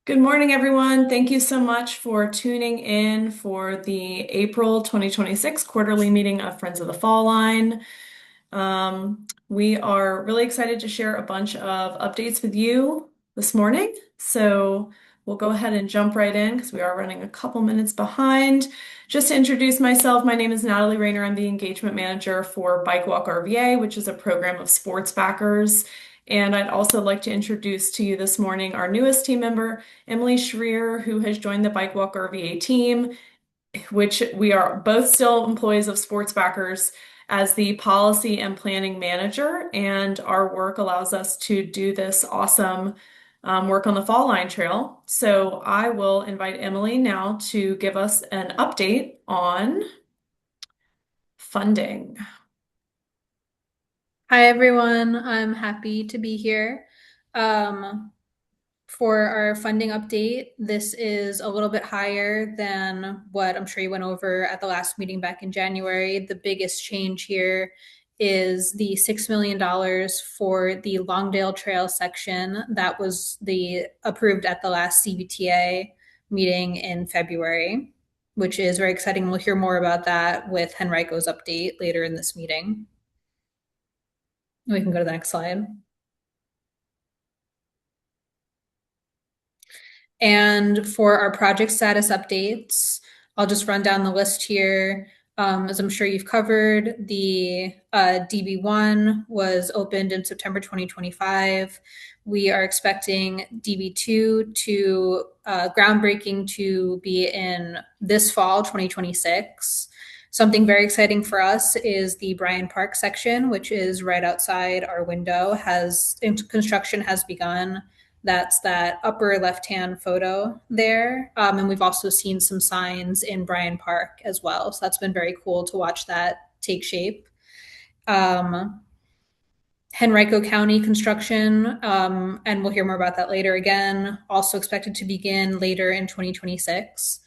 Good morning, everyone. Thank you so much for tuning in for the April 2026 quarterly meeting of Friends of the Fall Line. We are really excited to share a bunch of updates with you this morning. So we'll go ahead and jump right in because we are running a couple minutes behind. Just to introduce myself, my name is Natalie Rayner. I'm the engagement manager for Bike Walk RVA, which is a program of sports backers. And I'd also like to introduce to you this morning our newest team member, Emily Schreier, who has joined the Bike Walk RVA team, which we are both still employees of Sports Backers as the policy and planning manager. And our work allows us to do this awesome work on the Fall Line Trail. So I will invite Emily now to give us an update on funding. Hi everyone, I'm happy to be here. Um, for our funding update, this is a little bit higher than what I'm sure you went over at the last meeting back in January. The biggest change here is the $6 million for the Longdale Trail section that was the approved at the last CBTA meeting in February, which is very exciting. We'll hear more about that with Henrico's update later in this meeting. We can go to the next slide. And for our project status updates, I'll just run down the list here. As I'm sure you've covered, the DB1 was opened in September 2025. We are expecting DB2 to groundbreaking to be in this fall, 2026. Something very exciting for us is the Bryan Park section, which is right outside our window. Construction has begun. That's that upper left-hand photo there. And we've also seen some signs in Bryan Park as well. So that's been very cool to watch that take shape. Um, Henrico County construction, and we'll hear more about that later again, also expected to begin later in 2026.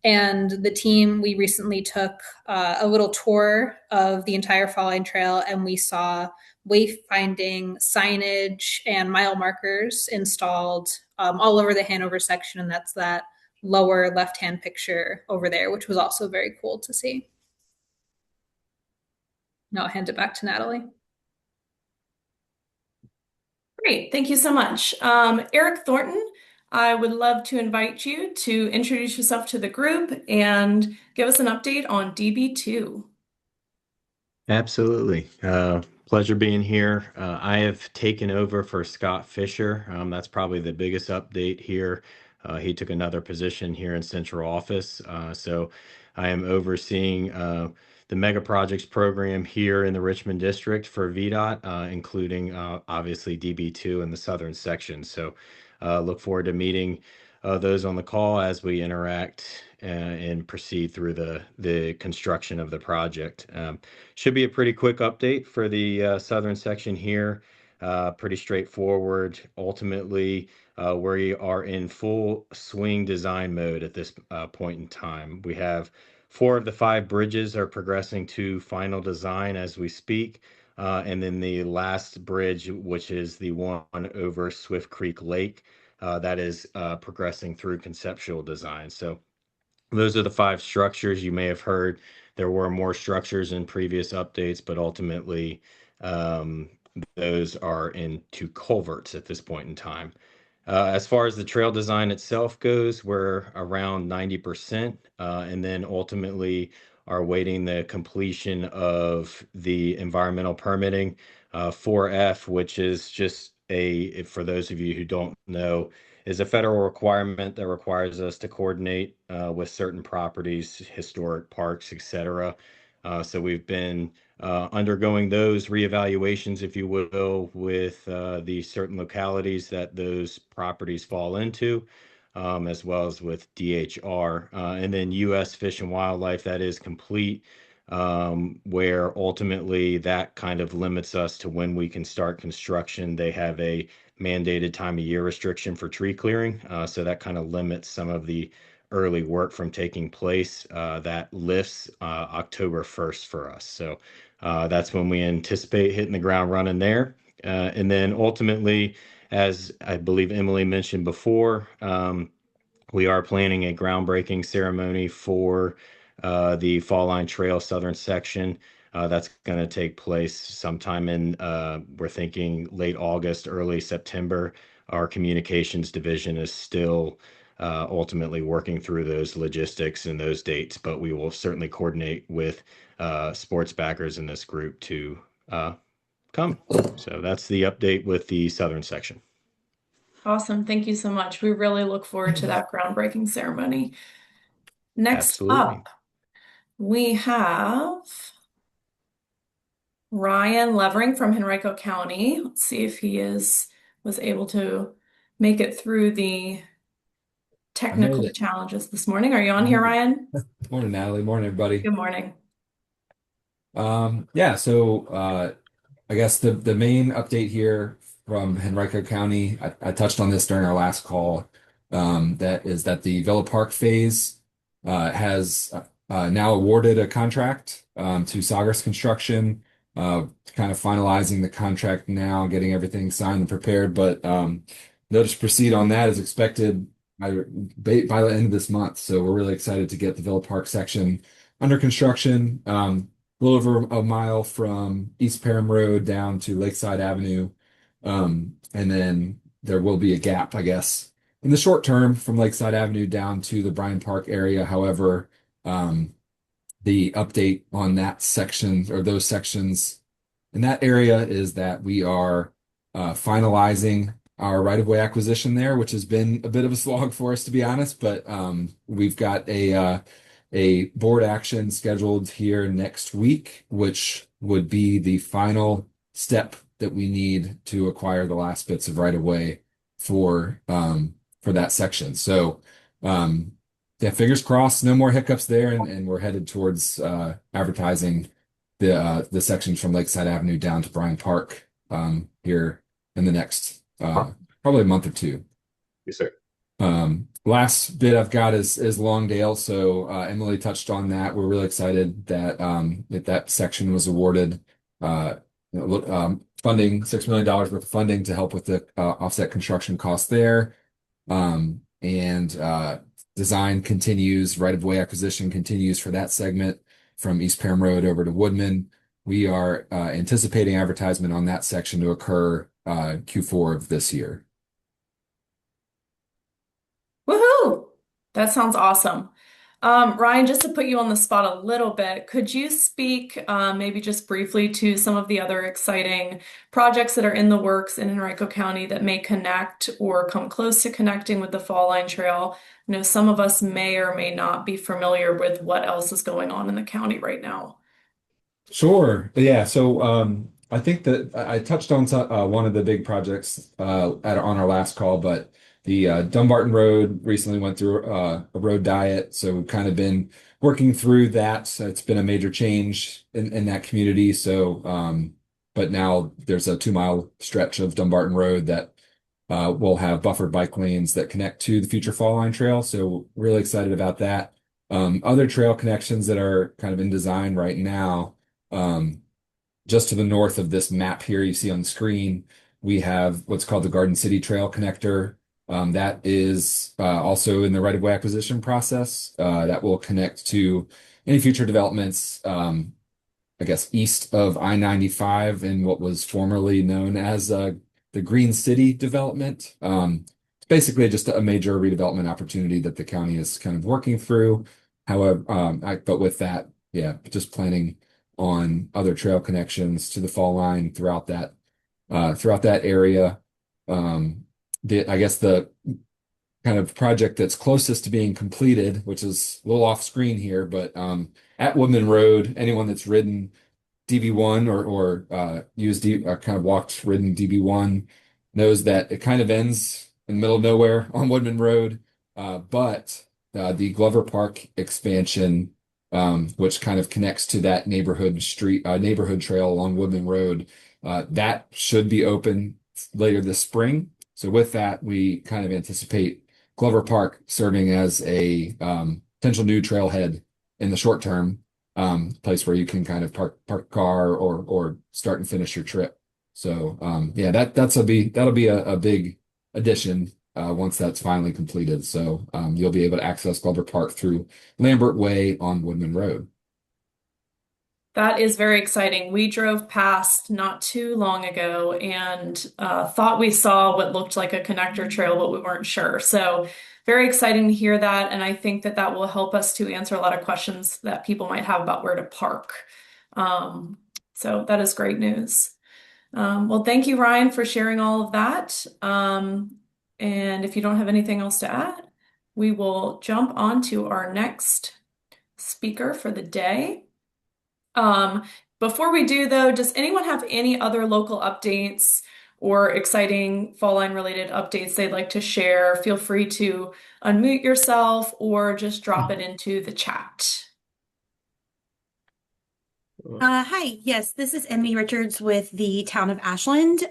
And the team, we recently took a little tour of the entire Fall Line Trail, and we saw wayfinding signage and mile markers installed all over the Hanover section. And that's that lower left hand picture over there, which was also very cool to see. Now I'll hand it back to Natalie. Great, thank you so much. Eric Thornton, I would love to invite you to introduce yourself to the group and give us an update on DB2. Absolutely. Pleasure being here. I have taken over for Scott Fisher. That's probably the biggest update here. He took another position here in central office. So I am overseeing the mega projects program here in the Richmond district for VDOT, including obviously DB2 and the southern section. So look forward to meeting those on the call as we interact and proceed through the construction of the project. Should be a pretty quick update for the southern section here. Pretty straightforward. Ultimately, we are in full swing design mode at this point in time. We have 4 of the 5 bridges are progressing to final design as we speak. And then the last bridge, which is the one over Swift Creek Lake, that is progressing through conceptual design. So those are the 5 structures. You may have heard there were more structures in previous updates, but ultimately um, those are into culverts at this point in time. As far as the trail design itself goes, we're around 90%, and then ultimately are waiting the completion of the environmental permitting, 4F, which is just for those of you who don't know, is a federal requirement that requires us to coordinate with certain properties, historic parks, etc. So we've been undergoing those reevaluations, if you will, with the certain localities that those properties fall into, as well as with DHR. And then U.S. Fish and Wildlife, that is complete, where ultimately that kind of limits us to when we can start construction. They have a mandated time of year restriction for tree clearing. So that kind of limits some of the early work from taking place. That lifts October 1st for us. So that's when we anticipate hitting the ground running there. And then ultimately, as I believe Emily mentioned before, we are planning a groundbreaking ceremony for the Fall Line Trail Southern section. That's going to take place sometime in, we're thinking late August, early September. Our communications division is still ultimately working through those logistics and those dates, but we will certainly coordinate with sports backers in this group to come. So that's the update with the Southern section. Awesome. Thank you so much. We really look forward to that groundbreaking ceremony. Next Absolutely. up, we have Ryan Levering from Henrico County. Let's see if he was able to make it through the I made technical it. challenges this morning. Are you on here, Ryan? Morning, Natalie. Morning, everybody. Good morning. Yeah, so I guess the main update here from Henrico County, I touched on this during our last call, that is that the Villa Park phase has now awarded a contract to Sagres Construction, kind of finalizing the contract now, getting everything signed and prepared, but notice to proceed on that is expected by the end of this month. So we're really excited to get the Villa Park section under construction. A little over a mile from East Perham Road down to Lakeside Avenue. And then there will be a gap, I guess, in the short term from Lakeside Avenue down to the Bryan Park area. However, the update on that section or those sections in that area is that we are finalizing our right-of-way acquisition there, which has been a bit of a slog for us, to be honest. But we've got a board action scheduled here next week, which would be the final step that we need to acquire the last bits of right-of-way for that section. So yeah, fingers crossed, no more hiccups there, and we're headed towards advertising the section from Lakeside Avenue down to Bryan Park here in the next probably a month or two. Yes, sir. Last bit I've got is Longdale. So Emily touched on that. We're really excited that that section was awarded funding, $6 million worth of funding to help with the offset construction costs there. And design continues, right-of-way acquisition continues for that segment from East Perham Road over to Woodman. We are anticipating advertisement on that section to occur Q4 of this year. Woohoo! That sounds awesome. Ryan, just to put you on the spot a little bit, could you speak maybe just briefly to some of the other exciting projects that are in the works in Henrico County that may connect or come close to connecting with the Fall Line Trail? I know some of us may or may not be familiar with what else is going on in the county right now. Sure. Yeah. So I think that I touched on one of the big projects on our last call, but the Dumbarton Road recently went through a road diet. So we've kind of been working through that. So it's been a major change in that community. So, but now there's a 2 mile stretch of Dumbarton Road that will have buffered bike lanes that connect to the future Fall Line Trail. So really excited about that. Other trail connections that are kind of in design right now. Just to the north of this map here you see on the screen, we have what's called the Garden City Trail Connector. That is also in the right-of-way acquisition process. That will connect to any future developments, I guess, east of I-95 in what was formerly known as the Green City development. It's basically just a major redevelopment opportunity that the county is kind of working through. However, but with that, yeah, just planning on other trail connections to the Fall Line throughout that area. I guess the kind of project that's closest to being completed, which is a little off screen here, but at Woodman Road, anyone that's ridden DB1 or used kind of ridden DB1 knows that it kind of ends in the middle of nowhere on Woodman Road. But the Glover Park expansion, which kind of connects to that neighborhood trail along Woodman Road, that should be open later this spring. So with that, we kind of anticipate Glover Park serving as a potential new trailhead in the short term, place where you can kind of park a car or start and finish your trip. So yeah, that'll be a big addition once that's finally completed. So you'll be able to access Glover Park through Lambert Way on Woodman Road. That is very exciting. We drove past not too long ago and thought we saw what looked like a connector trail, but we weren't sure. So, very exciting to hear that. And I think that that will help us to answer a lot of questions that people might have about where to park. Um, so, that is great news. Well, thank you, Ryan, for sharing all of that. And if you don't have anything else to add, we will jump on to our next speaker for the day. Um, Before we do, though, does anyone have any other local updates or exciting fall line related updates they'd like to share? Feel free to unmute yourself or just drop it into the chat. Hi, yes, this is Emmy Richards with the town of Ashland.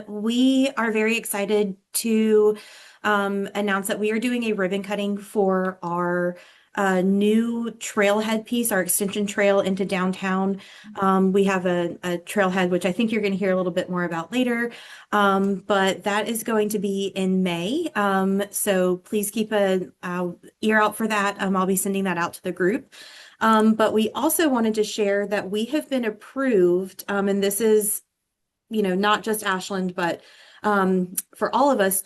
We are very excited to announce that we are doing a ribbon cutting for our new trailhead piece, our extension trail into downtown. We have a trailhead, which I think you're going to hear a little bit more about later, but that is going to be in May. So please keep an ear out for that. I'll be sending that out to the group. But we also wanted to share that we have been approved, and this is, not just Ashland, but for all of us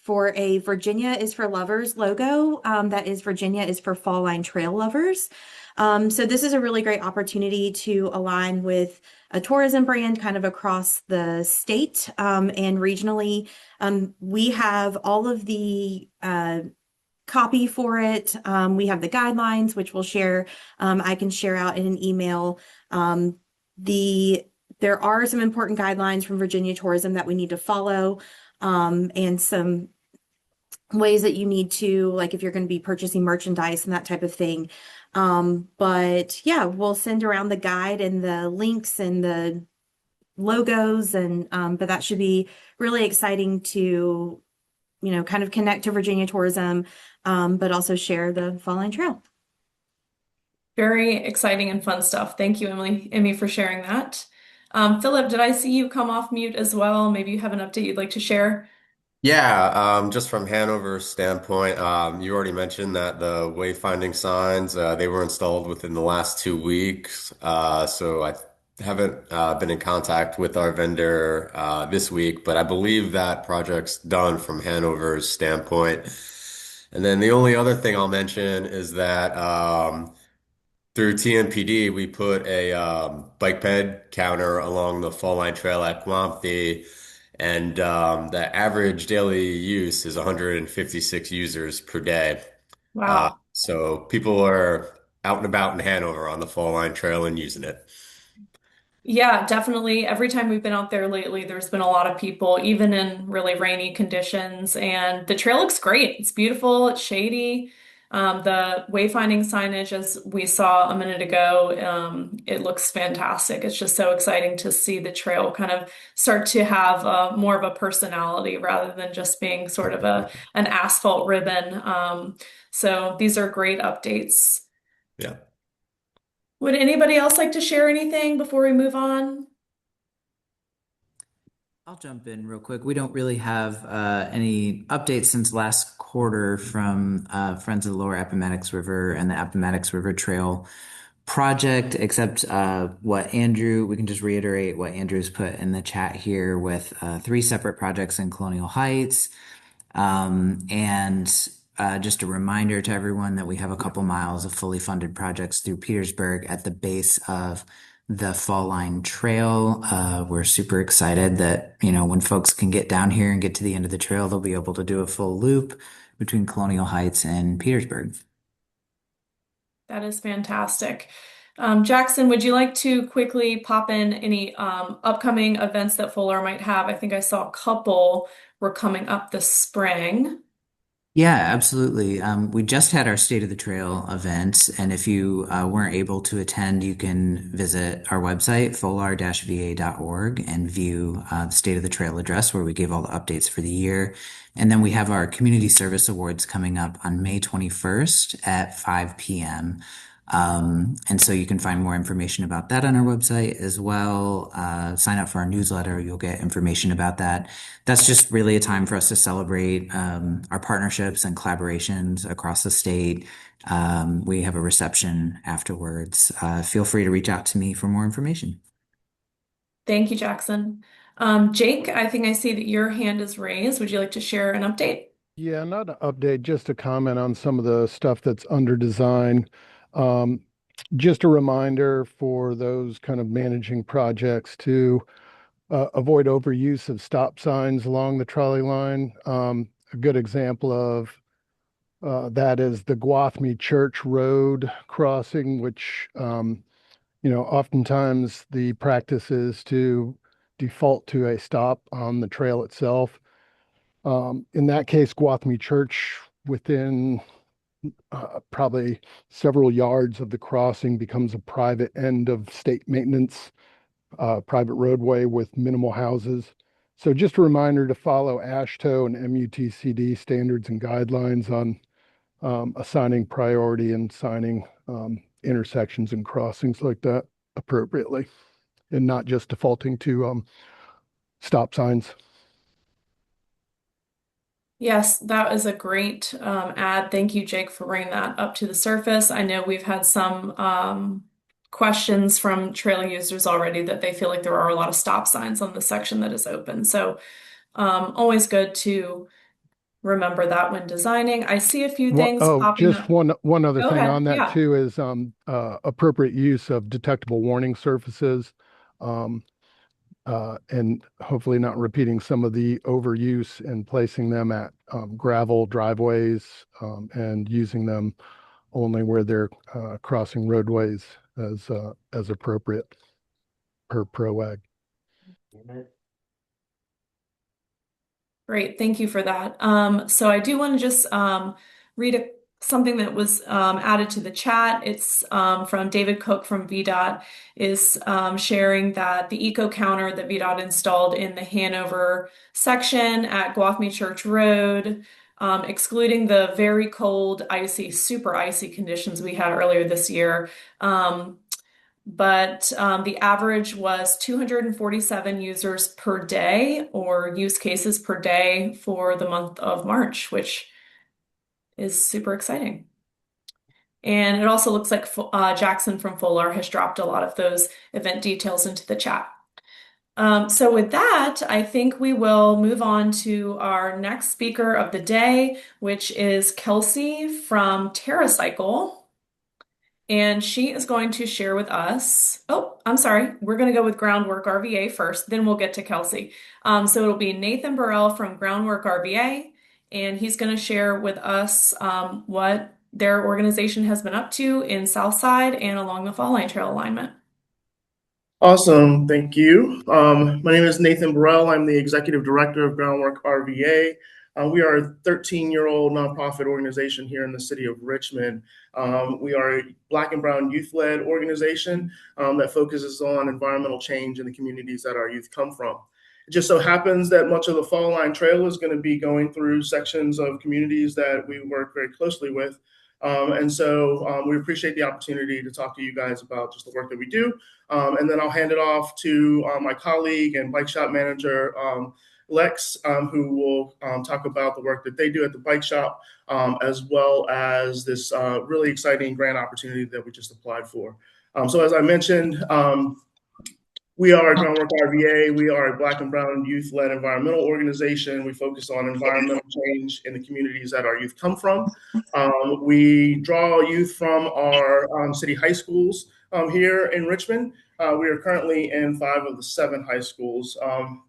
for a Virginia is for Lovers logo. That is Virginia is for Fall Line Trail Lovers. So this is a really great opportunity to align with a tourism brand kind of across the state and regionally. We have all of the copy for it. We have the guidelines, which we'll share. I can share out in an email. There are some important guidelines from Virginia Tourism that we need to follow, and some ways that you need to, like if you're going to be purchasing merchandise and that type of thing. But yeah, we'll send around the guide and the links and the logos, and but that should be really exciting to kind of connect to Virginia tourism, but also share the Fall Line Trail. Very exciting and fun stuff. Thank you, Emmy, for sharing that. Philip, did I see you come off mute as well? Maybe you have an update you'd like to share? Yeah, just from Hanover's standpoint, you already mentioned that the wayfinding signs, they were installed within the last 2 weeks. So I haven't been in contact with our vendor this week, but I believe that project's done from Hanover's standpoint. And then the only other thing I'll mention is that through TMPD, we put a bike ped counter along the Fall Line Trail at Guampi, and the average daily use is 156 users per day. Wow. So people are out and about in Hanover on the Fall Line Trail and using it. Yeah, definitely. Every time we've been out there lately, there's been a lot of people, even in really rainy conditions. And the trail looks great. It's beautiful. It's shady. The wayfinding signage, as we saw a minute ago, it looks fantastic. It's just so exciting to see the trail kind of start to have more of a personality rather than just being sort of an asphalt ribbon. So these are great updates. Yeah. Would anybody else like to share anything before we move on? I'll jump in real quick. We don't really have any updates since last quarter from Friends of the Lower Appomattox River and the Appomattox River Trail project, except we can just reiterate what Andrew's put in the chat here with 3 separate projects in Colonial Heights. And just a reminder to everyone that we have a couple miles of fully funded projects through Petersburg at the base of the Fall Line Trail. We're super excited that, when folks can get down here and get to the end of the trail, they'll be able to do a full loop between Colonial Heights and Petersburg. That is fantastic. Jackson, would you like to quickly pop in any upcoming events that Fuller might have? I think I saw a couple were coming up this spring. Yeah, absolutely. We just had our State of the Trail event, and if you weren't able to attend, you can visit our website, folar-va.org, and view the State of the Trail address where we give all the updates for the year. And then we have our Community Service Awards coming up on May 21st at 5 p.m. And so you can find more information about that on our website as well. Sign up for our newsletter. You'll get information about that. That's just really a time for us to celebrate our partnerships and collaborations across the state. We have a reception afterwards. Feel free to reach out to me for more information. Thank you, Jackson. Jake, I think I see that your hand is raised. Would you like to share an update? Yeah, not an update, just a comment on some of the stuff that's under design. Um, just a reminder for those kind of managing projects to avoid overuse of stop signs along the trolley line. A good example of that is the Gwathmey Church Road crossing, which, oftentimes the practice is to default to a stop on the trail itself. In that case, Gwathmey Church, within probably several yards of the crossing, becomes a private end of state maintenance, private roadway with minimal houses. So just a reminder to follow AASHTO and MUTCD standards and guidelines on assigning priority and signing intersections and crossings like that appropriately, and not just defaulting to stop signs. Yes, that is a great ad. Thank you, Jake, for bringing that up to the surface. I know we've had some questions from trail users already that they feel like there are a lot of stop signs on the section that is open. So always good to remember that when designing. I see a few things popping Just up. one other Go thing ahead. on that Yeah. too is appropriate use of detectable warning surfaces. Um, and hopefully not repeating some of the overuse and placing them at gravel driveways and using them only where they're crossing roadways as appropriate per PROAG. Great, thank you for that. So I do want to just read something that was added to the chat. It's from David Cook from VDOT is sharing that the eco counter that VDOT installed in the Hanover section at Gwathmey Church Road, excluding the very cold, icy, super icy conditions we had earlier this year. But the average was 247 users per day or use cases per day for the month of March, which is super exciting. And it also looks like Jackson from Fuller has dropped a lot of those event details into the chat. So with that, I think we will move on to our next speaker of the day, which is Kelsey from TerraCycle. And she is going to share with us. Oh, I'm sorry. We're going to go with Groundwork RVA first, then we'll get to Kelsey. So it'll be Nathan Burrell from Groundwork RVA, and he's going to share with us what their organization has been up to in Southside and along the Fall Line Trail alignment. Awesome. Thank you. My name is Nathan Burrell. I'm the executive director of Groundwork RVA. We are a 13-year-old nonprofit organization here in the city of Richmond. We are a Black and Brown youth-led organization that focuses on environmental change in the communities that our youth come from. It just so happens that much of the Fall Line Trail is going to be going through sections of communities that we work very closely with. And so we appreciate the opportunity to talk to you guys about just the work that we do. And then I'll hand it off to my colleague and bike shop manager, Lex, who will talk about the work that they do at the bike shop, as well as this really exciting grant opportunity that we just applied for. So as I mentioned, we are Groundwork RVA. We are a Black and Brown youth-led environmental organization. We focus on environmental change in the communities that our youth come from. We draw youth from our city high schools here in Richmond. We are currently in 5 of the 7 high schools.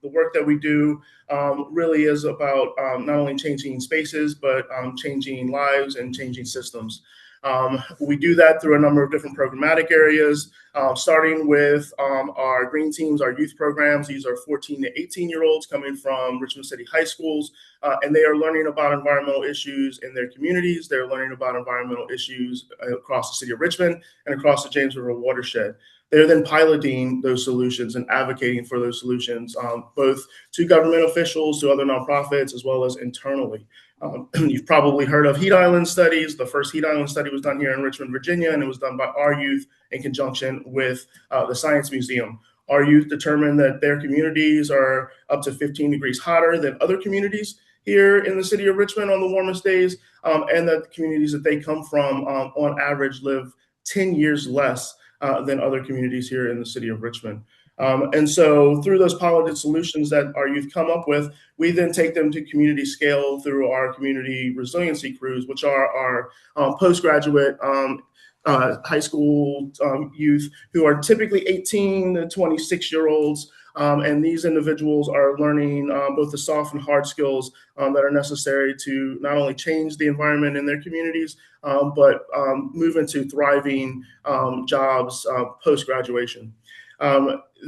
The work that we do really is about not only changing spaces, but changing lives and changing systems. We do that through a number of different programmatic areas, starting with our green teams, our youth programs. These are 14 to 18-year-olds coming from Richmond City high schools, and they are learning about environmental issues in their communities. They're learning about environmental issues across the city of Richmond and across the James River watershed. they're then piloting those solutions and advocating for those solutions, both to government officials, to other nonprofits, as well as internally. You've probably heard of Heat Island studies. The first Heat Island study was done here in Richmond, Virginia, and it was done by our youth in conjunction with the Science Museum. Our youth determined that their communities are up to 15 degrees hotter than other communities here in the city of Richmond on the warmest days, and that the communities that they come from on average live 10 years less than other communities here in the city of Richmond. And so through those piloted solutions that our youth come up with, we then take them to community scale through our community resiliency crews, which are our postgraduate high school youth who are typically 18 to 26-year-olds. And these individuals are learning both the soft and hard skills that are necessary to not only change the environment in their communities, but move into thriving jobs post-graduation.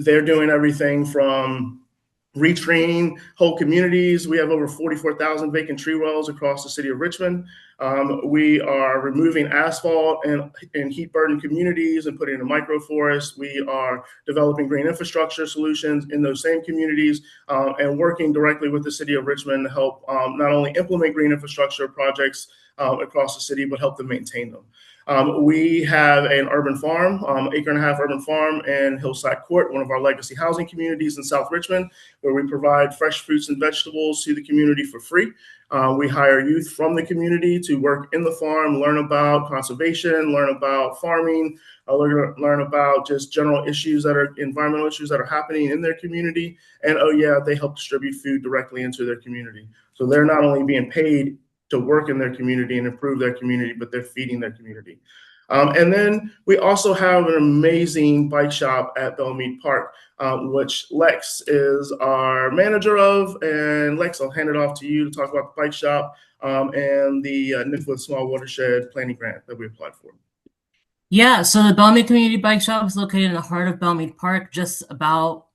They're doing everything from retraining whole communities. We have over 44,000 vacant tree wells across the city of Richmond. We are removing asphalt in heat burdened communities and putting in a microforest. We are developing green infrastructure solutions in those same communities and working directly with the city of Richmond to help not only implement green infrastructure projects across the city, but help them maintain them. We have an urban farm, acre-and-a-half urban farm in Hillside Court, one of our legacy housing communities in South Richmond, where we provide fresh fruits and vegetables to the community for free. We hire youth from the community to work in the farm, learn about conservation, learn about farming, learn about just general issues that are environmental issues that are happening in their community. And oh yeah, they help distribute food directly into their community. So they're not only being paid to work in their community and improve their community, but they're feeding their community. And then we also have an amazing bike shop at Belmead Park, which Lex is our manager of. And Lex, I'll hand it off to you to talk about the bike shop and the Niffwood Small Watershed Planning Grant that we applied for. Yeah, so the Belmead Community Bike Shop is located in the heart of Belmead Park, just about,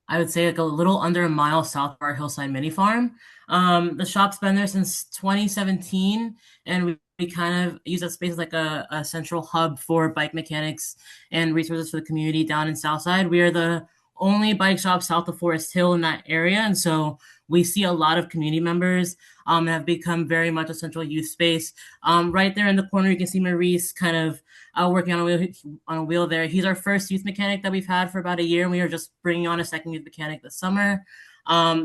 I would say, like a little under a mile south of our Hillside Mini Farm. The shop's been there since 2017, and we kind of use that space as like a central hub for bike mechanics and resources for the community down in Southside. We are the only bike shop south of Forest Hill in that area, and so we see a lot of community members and have become very much a central youth space. Right there in the corner, you can see Maurice kind of working on a wheel there. He's our first youth mechanic that we've had for about a year, and we are just bringing on a second youth mechanic this summer.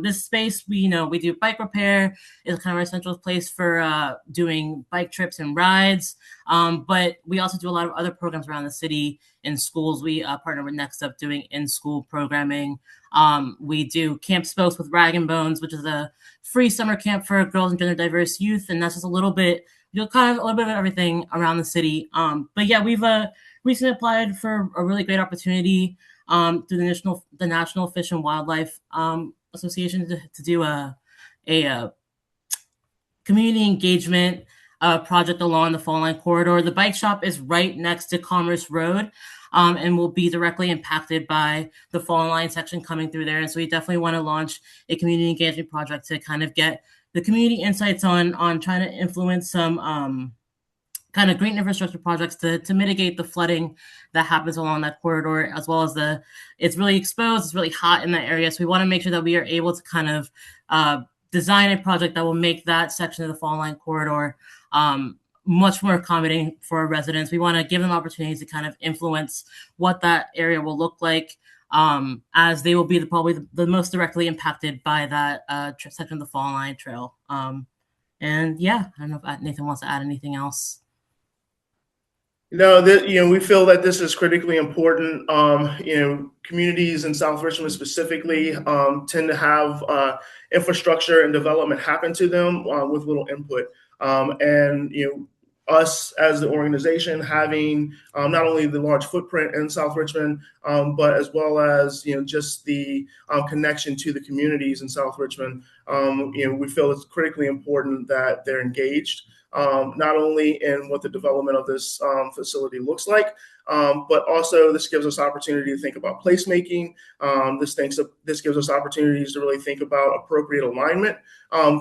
This space, we do bike repair. It's kind of our central place for doing bike trips and rides. But we also do a lot of other programs around the city in schools. We partner with Next Up doing in-school programming. We do Camp Spokes with Rag and Bones, which is a free summer camp for girls and gender diverse youth. And that's just a little bit of everything around the city. But yeah, we've recently applied for a really great opportunity through the National Fish and Wildlife Association to do a community engagement project along the Fall Line corridor. The bike shop is right next to Commerce Road and will be directly impacted by the Fall Line section coming through there. And so we definitely want to launch a community engagement project to kind of get the community insights on trying to influence some kind of green infrastructure projects to mitigate the flooding that happens along that corridor, as well as it's really exposed, it's really hot in that area. So we want to make sure that we are able to kind of design a project that will make that section of the Fall Line corridor much more accommodating for our residents. We want to give them opportunities to kind of influence what that area will look like, as they will be probably the most directly impacted by that section of the Fall Line Trail. And yeah, I don't know if Nathan wants to add anything else. No, we feel that this is critically important. Communities in South Richmond specifically tend to have infrastructure and development happen to them with little input. And us as the organization having not only the large footprint in South Richmond, but as well as just the connection to the communities in South Richmond, we feel it's critically important that they're engaged, not only in what the development of this facility looks like, but also this gives us opportunity to think about placemaking. This gives us opportunities to really think about appropriate alignment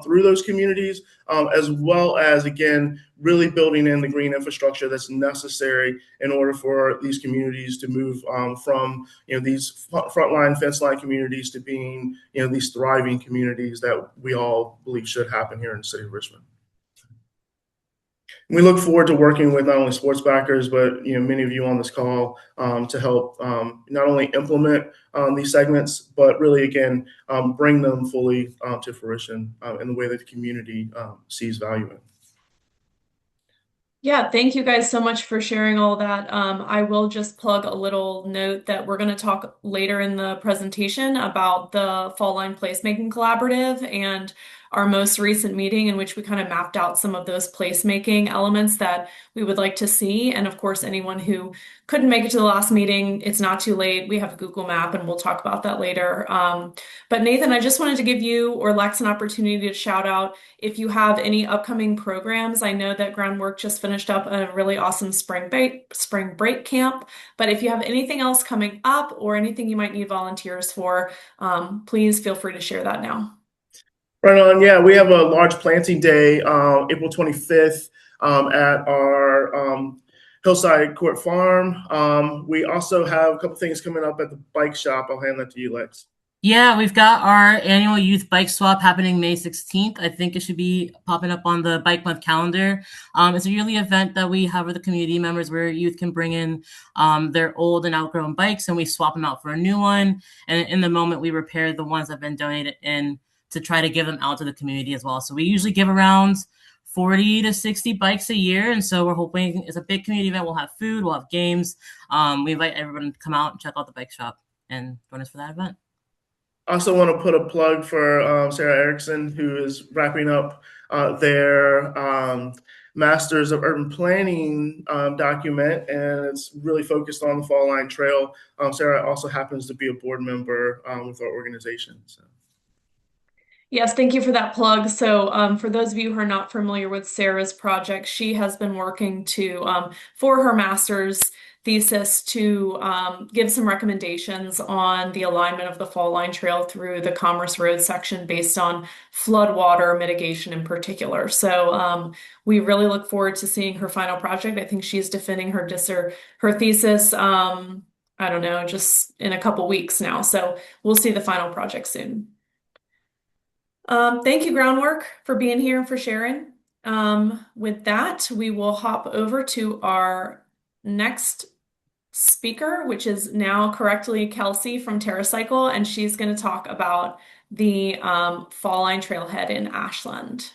through those communities, as well as, again, really building in the green infrastructure that's necessary in order for these communities to move from these frontline, fence line communities to being these thriving communities that we all believe should happen here in the city of Richmond. We look forward to working with not only sports backers, but many of you on this call to help not only implement these segments, but really, again, bring them fully to fruition in the way that the community sees value in. Yeah, thank you guys so much for sharing all that. I will just plug a little note that we're going to talk later in the presentation about the Fall Line Placemaking Collaborative and our most recent meeting in which we kind of mapped out some of those placemaking elements that we would like to see. And of course, anyone who couldn't make it to the last meeting, it's not too late. We have a Google map and we'll talk about that later. But Nathan, I just wanted to give you or Lex an opportunity to shout out if you have any upcoming programs. I know that Groundwork just finished up a really awesome spring break camp, but if you have anything else coming up or anything you might need volunteers for, please feel free to share that now. Right on. Yeah, we have a large planting day, April 25th, at our Hillside Court Farm. We also have a couple things coming up at the bike shop. I'll hand that to you, Lex. Yeah, we've got our annual youth bike swap happening May 16th. I think it should be popping up on the Bike Month calendar. It's a yearly event that we have with the community members where youth can bring in their old and outgrown bikes and we swap them out for a new one. And in the moment, we repair the ones that have been donated in to try to give them out to the community as well. So we usually give around 40 to 60 bikes a year. And so we're hoping it's a big community event. We'll have food, we'll have games. We invite everyone to come out and check out the bike shop and join us for that event. I also want to put a plug for Sarah Erickson, who is wrapping up their Masters of Urban Planning document, and it's really focused on the Fall Line Trail. Sarah also happens to be a board member with our organization. So. Yes, thank you for that plug. So for those of you who are not familiar with Sarah's project, she has been working to, for her master's thesis, to give some recommendations on the alignment of the Fall Line Trail through the Commerce Road section based on floodwater mitigation in particular. So we really look forward to seeing her final project. I think she's defending her thesis, I don't know, just in a couple weeks now. So we'll see the final project soon. Thank you, Groundwork, for being here and for sharing. With that, we will hop over to our next speaker, which is now correctly Kelsey from TerraCycle, and she's going to talk about the Fall Line Trailhead in Ashland.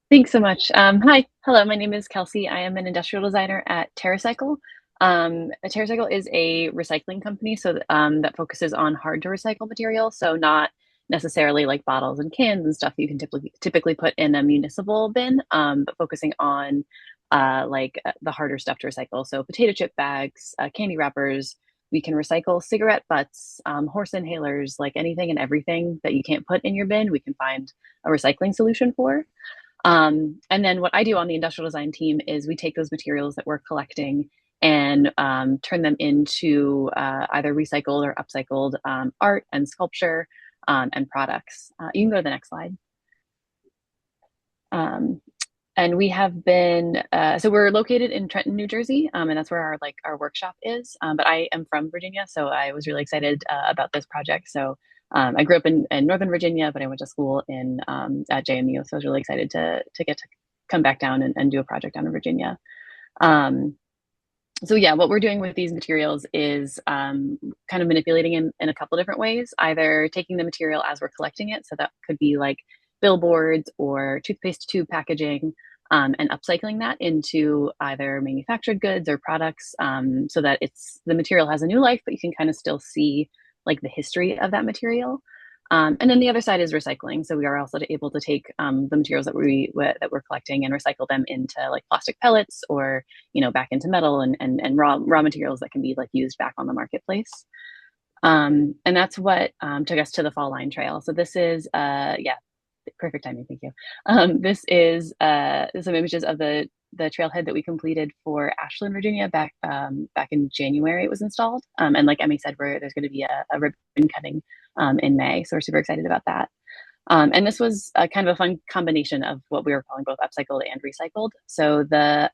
Thanks so much. Hello, my name is Kelsey. I am an industrial designer at TerraCycle. TerraCycle is a recycling company that focuses on hard to recycle material, so not necessarily like bottles and cans and stuff you can typically put in a municipal bin, but focusing on the harder stuff to recycle. So potato chip bags, candy wrappers. We can recycle cigarette butts, horse inhalers, like anything and everything that you can't put in your bin, we can find a recycling solution for. And then what I do on the industrial design team is we take those materials that we're collecting and turn them into either recycled or upcycled art and sculpture and products. You can go to the next slide. And we have been, so we're located in Trenton, New Jersey, and that's where our workshop is. But I am from Virginia, so I was really excited about this project. So I grew up in Northern Virginia, but I went to school at JMU, so I was really excited to get to come back down and do a project down in Virginia. So yeah, what we're doing with these materials is kind of manipulating in a couple different ways, either taking the material as we're collecting it. So that could be like billboards or toothpaste tube packaging, and upcycling that into either manufactured goods or products, so that the material has a new life, but you can kind of still see like the history of that material. And then the other side is recycling. So we are also able to take the materials that we're collecting and recycle them into like plastic pellets or, back into metal and raw materials that can be like used back on the marketplace. And that's what took us to the Fall Line Trail. So this is, yeah, perfect timing, thank you. This is some images of the trailhead that we completed for Ashland, Virginia back in January. It was installed, and like Emmy said, there's going to be a ribbon cutting in May, so we're super excited about that. And this was kind of a fun combination of what we were calling both upcycled and recycled. So the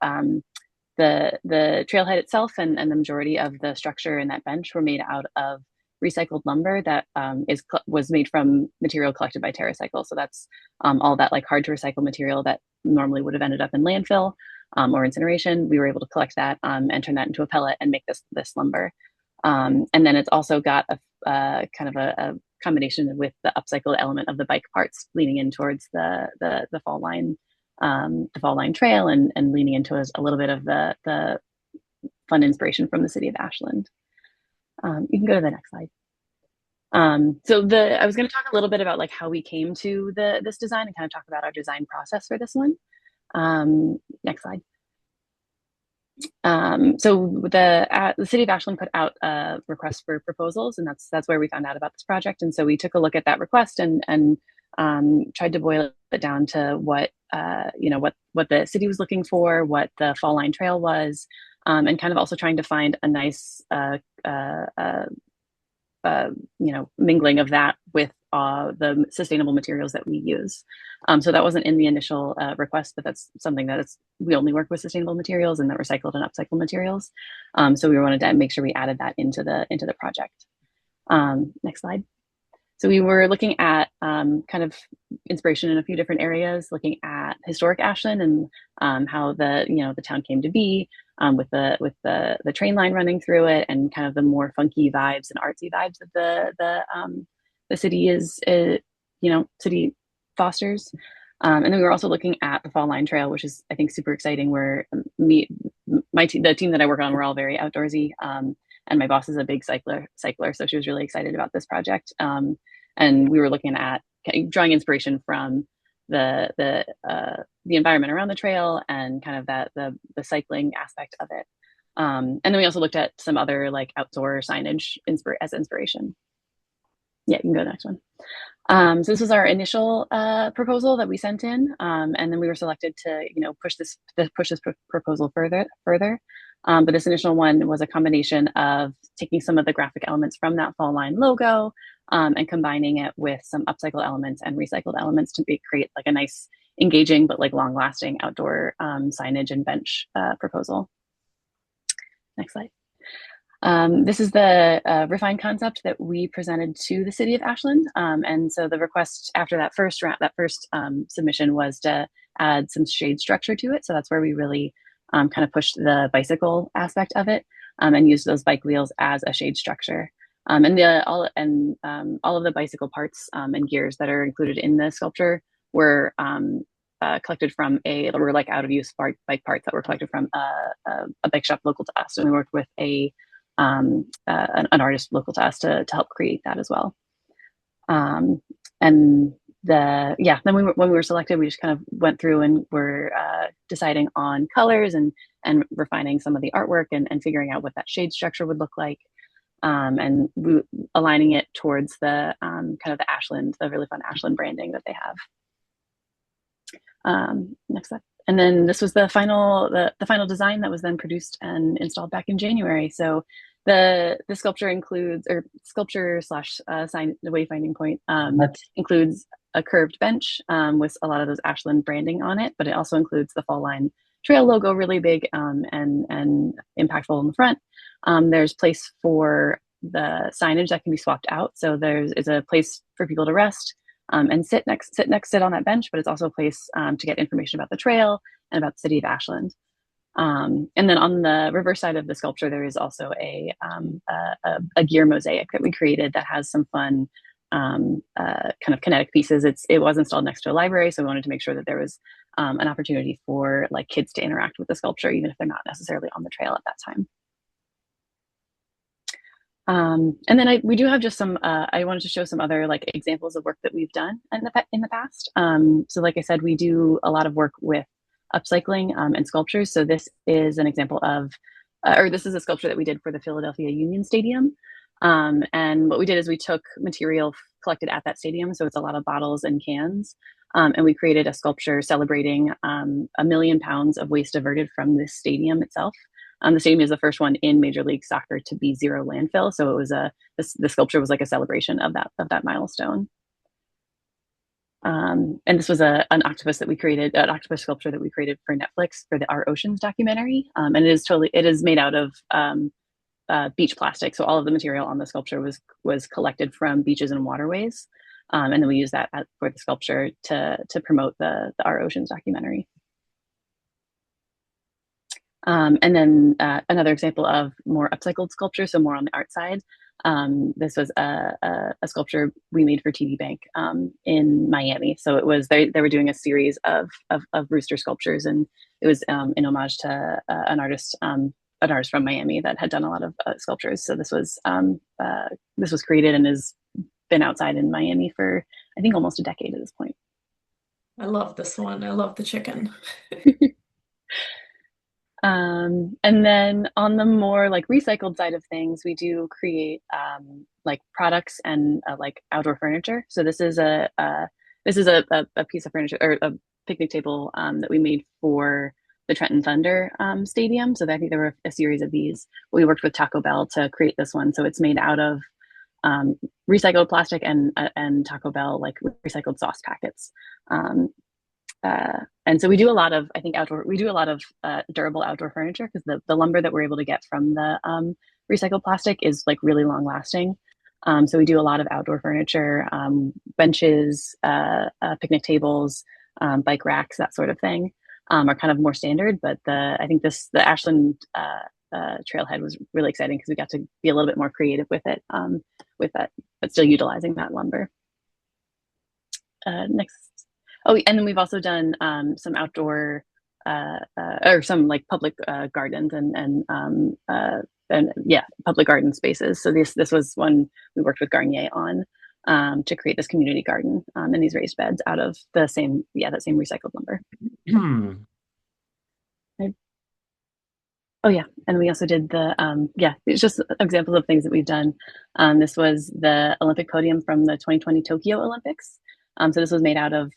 trailhead itself and the majority of the structure in that bench were made out of recycled lumber that was made from material collected by TerraCycle. So that's all that like hard to recycle material that normally would have ended up in landfill or incineration. We were able to collect that and turn that into a pellet and make this lumber. And then it's also got a kind of a combination with the upcycled element of the bike parts leaning in towards the Fall Line Trail and leaning into a little bit of the fun inspiration from the city of Ashland. You can go to the next slide. So I was going to talk a little bit about like how we came to this design and kind of talk about our design process for this one. Next slide. So the city of Ashland put out a request for proposals, and that's where we found out about this project. And so we took a look at that request and tried to boil it down to what the city was looking for, what the Fall Line Trail was, and kind of also trying to find a nice mingling of that with the sustainable materials that we use. So that wasn't in the initial request, but that's something that we only work with sustainable materials and the recycled and upcycled materials. So we wanted to make sure we added that into the project. Next slide. So we were looking at kind of inspiration in a few different areas, looking at historic Ashland and how the town came to be, with the train line running through it, and kind of the more funky vibes and artsy vibes that the city city fosters. And then we were also looking at the Fall Line Trail, which is I think super exciting. Where the team that I work on, we're all very outdoorsy. And my boss is a big cycler, so she was really excited about this project. And we were looking at drawing inspiration from the environment around the trail and kind of the cycling aspect of it. And then we also looked at some other like outdoor signage as inspiration. Yeah, you can go to the next one. So this was our initial proposal that we sent in, and then we were selected to push this proposal further. But this initial one was a combination of taking some of the graphic elements from that Fall Line logo and combining it with some upcycled elements and recycled elements to create like a nice, engaging but like long-lasting outdoor signage and bench proposal. Next slide. This is the refined concept that we presented to the city of Ashland. And so the request after that first submission was to add some shade structure to it. So that's where we really kind of pushed the bicycle aspect of it and used those bike wheels as a shade structure. And all of the bicycle parts and gears that are included in the sculpture were collected from were like out of use bike parts that were collected from a bike shop local to us. And we worked with an artist local to us to help create that as well. And then when we were selected, we just kind of went through and were deciding on colors and refining some of the artwork and figuring out what that shade structure would look like, and aligning it towards the kind of the really fun Ashland branding that they have. Next slide. And then this was the final design that was then produced and installed back in January. So the sculpture includes, or sculpture slash sign, the wayfinding point includes a curved bench with a lot of those Ashland branding on it, but it also includes the Fall Line Trail logo really big and impactful in the front. There's place for the signage that can be swapped out. So is a place for people to rest and sit on that bench, but it's also a place to get information about the trail and about the city of Ashland. And then on the reverse side of the sculpture, there is also a gear mosaic that we created that has some fun kind of kinetic pieces. It was installed next to a library, so we wanted to make sure that there was an opportunity for like kids to interact with the sculpture, even if they're not necessarily on the trail at that time. And then we do have just some, I wanted to show some other like examples of work that we've done in the past. So like I said, we do a lot of work with upcycling and sculptures. So this is an example of, or this is a sculpture that we did for the Philadelphia Union Stadium. And what we did is we took material collected at that stadium, so it's a lot of bottles and cans, and we created a sculpture celebrating 1 million pounds of waste diverted from this stadium itself. The stadium is the first one in Major League Soccer to be zero landfill, so it was the sculpture was like a celebration of that milestone. And this was an octopus that we created, an octopus sculpture that we created for Netflix for Our Oceans documentary. And it is made out of beach plastic. So all of the material on the sculpture was collected from beaches and waterways. And then we used that for the sculpture to promote the Our Oceans documentary. And then another example of more upcycled sculpture, so more on the art side. This was a sculpture we made for TD Bank in Miami. So it was they were doing a series of rooster sculptures, and it was in homage to an artist from Miami that had done a lot of sculptures. So this was created and has been outside in Miami for I think almost a decade at this point. I love this one. I love the chicken. And then on the more like recycled side of things, we do create like products and like outdoor furniture. So this is a piece of furniture or a picnic table that we made for the Trenton Thunder Stadium. So I think there were a series of these. We worked with Taco Bell to create this one. So it's made out of recycled plastic and Taco Bell like recycled sauce packets. And so we do a lot of, I think, durable outdoor furniture because the lumber that we're able to get from the recycled plastic is like really long lasting. So we do a lot of outdoor furniture, benches, picnic tables, bike racks, that sort of thing, are kind of more standard. But I think the Ashland trailhead was really exciting because we got to be a little bit more creative with it, but still utilizing that lumber. Next. Oh, and then we've also done some outdoor or some like public gardens and public garden spaces. So this was one we worked with Garnier on to create this community garden in these raised beds out of that same recycled lumber. Oh yeah, and we also did it's just examples of things that we've done. This was the Olympic podium from the 2020 Tokyo Olympics. So this was made out of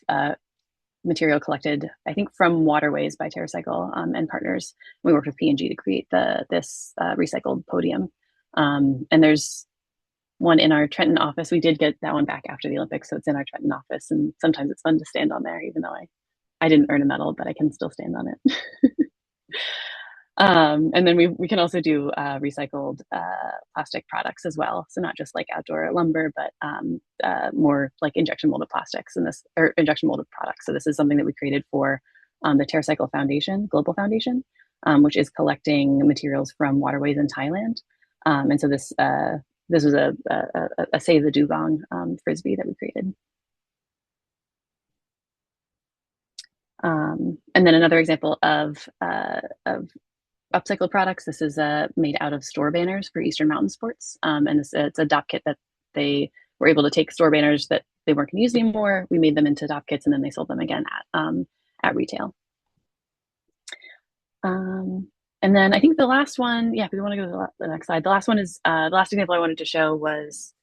material collected, I think, from waterways by TerraCycle and partners. We worked with P&G to create this recycled podium. And there's one in our Trenton office. We did get that one back after the Olympics, so it's in our Trenton office. And sometimes it's fun to stand on there, even though I didn't earn a medal, but I can still stand on it. And then we can also do recycled plastic products as well. So not just like outdoor lumber, but more like injection molded plastics or injection molded products. So this is something that we created for the TerraCycle Foundation, Global Foundation, which is collecting materials from waterways in Thailand. And so this was a Save the Dugong frisbee that we created. And then another example of upcycled products. This is made out of store banners for Eastern Mountain Sports. And it's a DOP kit that they were able to take store banners that they weren't going to use anymore. We made them into DOP kits and then they sold them again at retail. And then I think the last one, if we want to go to the next slide, the last one is the last example I wanted to show was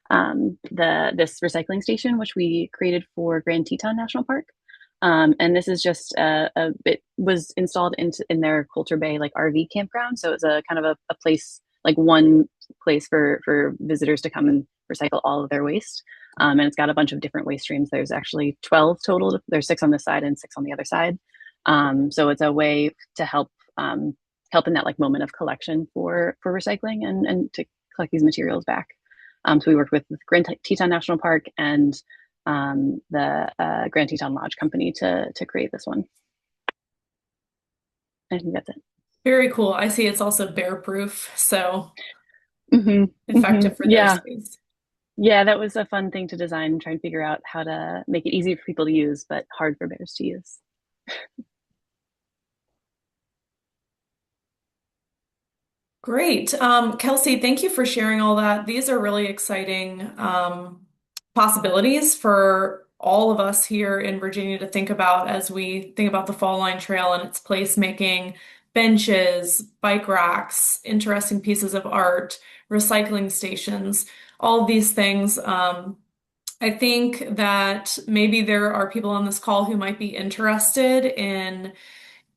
this recycling station, which we created for Grand Teton National Park. And this is just it was installed in their Coulter Bay like RV campground. So it's a kind of a place, like one place for visitors to come and recycle all of their waste. And it's got a bunch of different waste streams. There's actually 12 total. There's 6 on this side and 6 on the other side. So it's a way to help in that like moment of collection for recycling and to collect these materials back. So we worked with Grand Teton National Park and the Grand Teton Lodge Company to create this one. I think that's it. Very cool. I see it's also bear proof, so effective for their space. Yeah, that was a fun thing to design and try and figure out how to make it easy for people to use, but hard for bears to use. Great. Kelsey, thank you for sharing all that. These are really exciting possibilities for all of us here in Virginia to think about as we think about the Fall Line Trail and its place making benches, bike racks, interesting pieces of art, recycling stations, all of these things. I think that maybe there are people on this call who might be interested in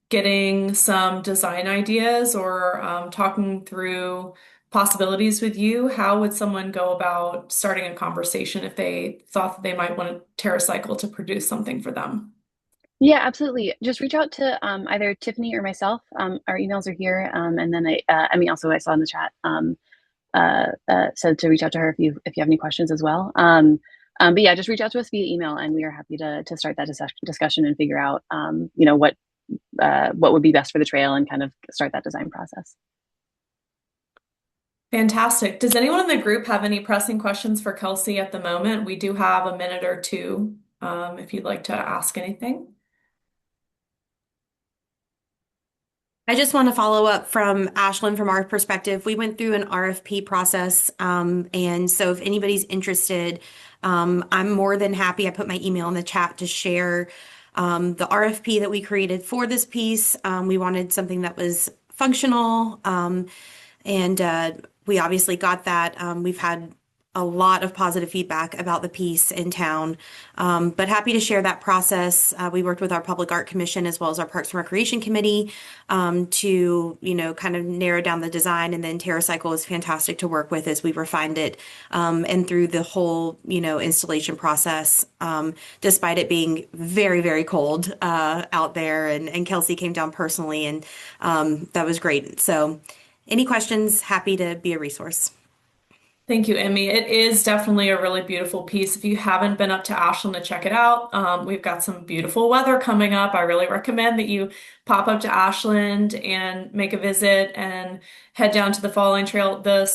getting some design ideas or talking through possibilities with you. How would someone go about starting a conversation if they thought that they might want TerraCycle to produce something for them? Yeah, absolutely. Just reach out to either Tiffany or myself. Our emails are here, and then I mean, also I saw in the chat. So to reach out to her if you have any questions as well. But yeah, just reach out to us via email, and we are happy to start that discussion and figure out what would be best for the trail and kind of start that design process. Fantastic. Does anyone in the group have any pressing questions for Kelsey at the moment? We do have a minute or two if you'd like to ask anything. I just want to follow up from Ashland from our perspective. We went through an RFP process, and so if anybody's interested, I'm more than happy. I put my email in the chat to share the RFP that we created for this piece. We wanted something that was functional, and we obviously got that. We've had a lot of positive feedback about the piece in town, but happy to share that process. We worked with our Public Art Commission as well as our Parks and Recreation Committee to, kind of narrow down the design. And then TerraCycle is fantastic to work with as we refined it and through the whole, installation process, despite it being very, very cold out there. And Kelsey came down personally, and that was great. So any questions, happy to be a resource. Thank you, Emmy. It is definitely a really beautiful piece. If you haven't been up to Ashland to check it out, we've got some beautiful weather coming up. I really recommend that you pop up to Ashland and make a visit and head down to the Fall Line Trail. The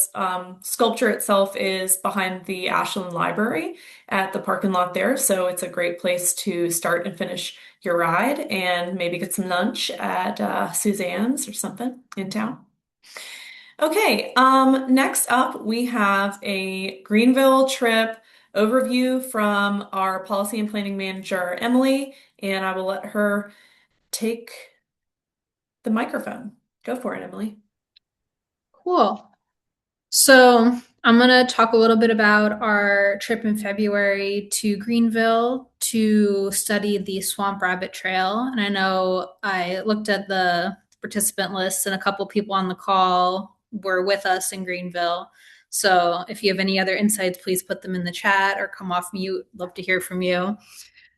sculpture itself is behind the Ashland Library at the parking lot there, so it's a great place to start and finish your ride and maybe get some lunch at Suzanne's or something in town. Okay, next up we have a Greenville trip overview from our policy and planning manager, Emily, and I will let her take the microphone. Go for it, Emily. Cool. So I'm going to talk a little bit about our trip in February to Greenville to study the Swamp Rabbit Trail. And I know I looked at the participant list and a couple people on the call were with us in Greenville. So if you have any other insights, please put them in the chat or come off mute. Love to hear from you.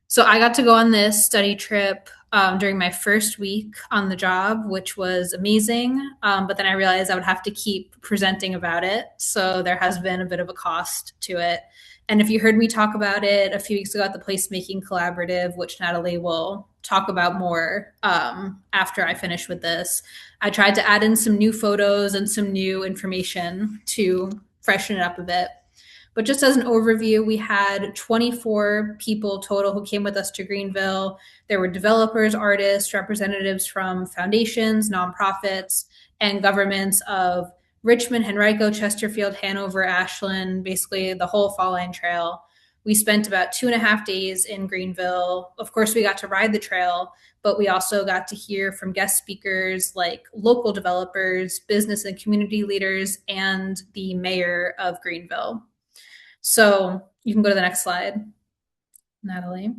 So I got to go on this study trip during my first week on the job, which was amazing. But then I realized I would have to keep presenting about it. So there has been a bit of a cost to it. And if you heard me talk about it a few weeks ago at the Placemaking Collaborative, which Natalie will talk about more after I finish with this, I tried to add in some new photos and some new information to freshen it up a bit. But just as an overview, we had 24 people total who came with us to Greenville. There were developers, artists, representatives from foundations, nonprofits, and governments of Richmond, Henrico, Chesterfield, Hanover, Ashland, basically the whole Fall Line Trail. We spent about 2.5 days in Greenville. Of course, we got to ride the trail, but we also got to hear from guest speakers like local developers, business and community leaders, and the mayor of Greenville. So you can go to the next slide, Natalie.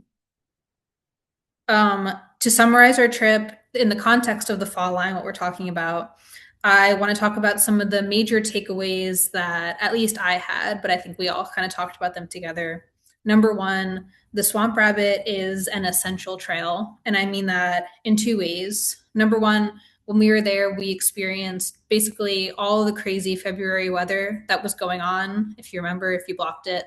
To summarize our trip in the context of the Fall Line, what we're talking about, I want to talk about some of the major takeaways that at least I had, but I think we all kind of talked about them together. Number one, the Swamp Rabbit is an essential trail. And I mean that in 2 ways. Number one, when we were there, we experienced basically all the crazy February weather that was going on. If you remember, if you blocked it,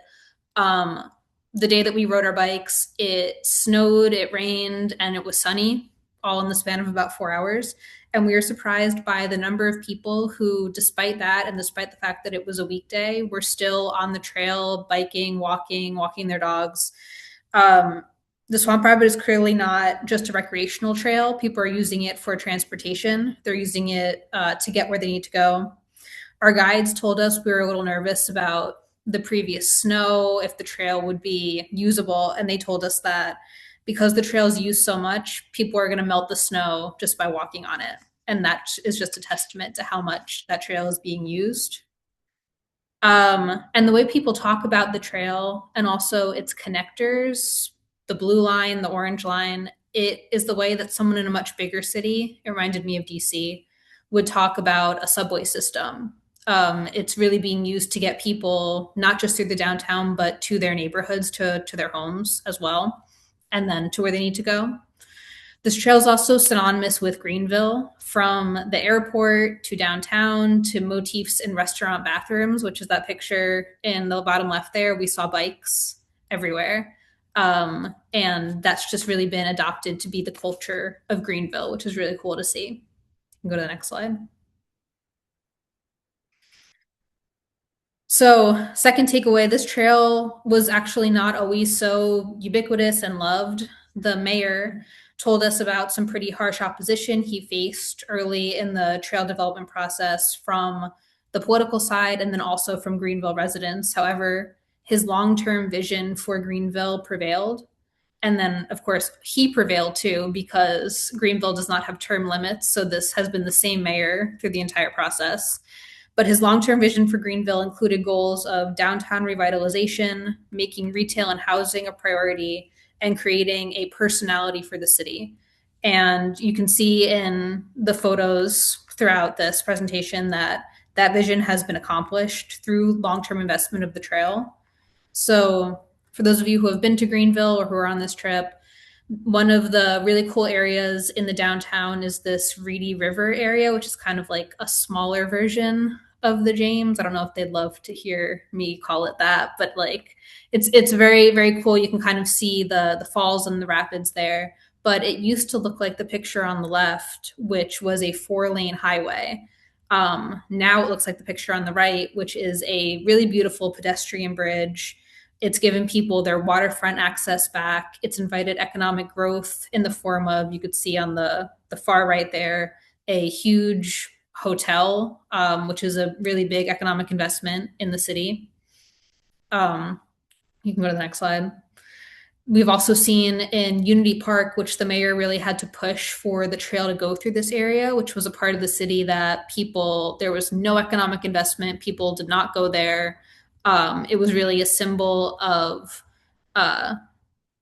the day that we rode our bikes, it snowed, it rained, and it was sunny, all in the span of about 4 hours. And we were surprised by the number of people who, despite that, and despite the fact that it was a weekday, were still on the trail, biking, walking their dogs. The Swamp Rabbit is clearly not just a recreational trail. People are using it for transportation. They're using it to get where they need to go. Our guides told us we were a little nervous about the previous snow, if the trail would be usable. And they told us that because the trail is used so much, people are going to melt the snow just by walking on it. And that is just a testament to how much that trail is being used. And the way people talk about the trail and also its connectors, the blue line, the orange line, it is the way that someone in a much bigger city, it reminded me of DC, would talk about a subway system. It's really being used to get people not just through the downtown, but to their neighborhoods, to their homes as well, and then to where they need to go. This trail is also synonymous with Greenville, from the airport to downtown to motifs in restaurant bathrooms, which is that picture in the bottom left there. We saw bikes everywhere. And that's just really been adopted to be the culture of Greenville, which is really cool to see. Go to the next slide. So, second takeaway, this trail was actually not always so ubiquitous and loved. The mayor told us about some pretty harsh opposition he faced early in the trail development process from the political side and then also from Greenville residents. However, his long-term vision for Greenville prevailed. And then, of course, he prevailed too, because Greenville does not have term limits. So this has been the same mayor through the entire process. But his long-term vision for Greenville included goals of downtown revitalization, making retail and housing a priority, and creating a personality for the city. And you can see in the photos throughout this presentation that that vision has been accomplished through long-term investment of the trail. So for those of you who have been to Greenville or who are on this trip, one of the really cool areas in the downtown is this Reedy River area, which is kind of like a smaller version of the James. I don't know if they'd love to hear me call it that, but like it's very, very cool. You can kind of see the falls and the rapids there, but it used to look like the picture on the left, which was a 4-lane highway. Now it looks like the picture on the right, which is a really beautiful pedestrian bridge. It's given people their waterfront access back. It's invited economic growth in the form of, you could see on the far right there, a huge hotel, which is a really big economic investment in the city. You can go to the next slide. We've also seen in Unity Park, which the mayor really had to push for the trail to go through this area, which was a part of the city that there was no economic investment. People did not go there. It was really a symbol of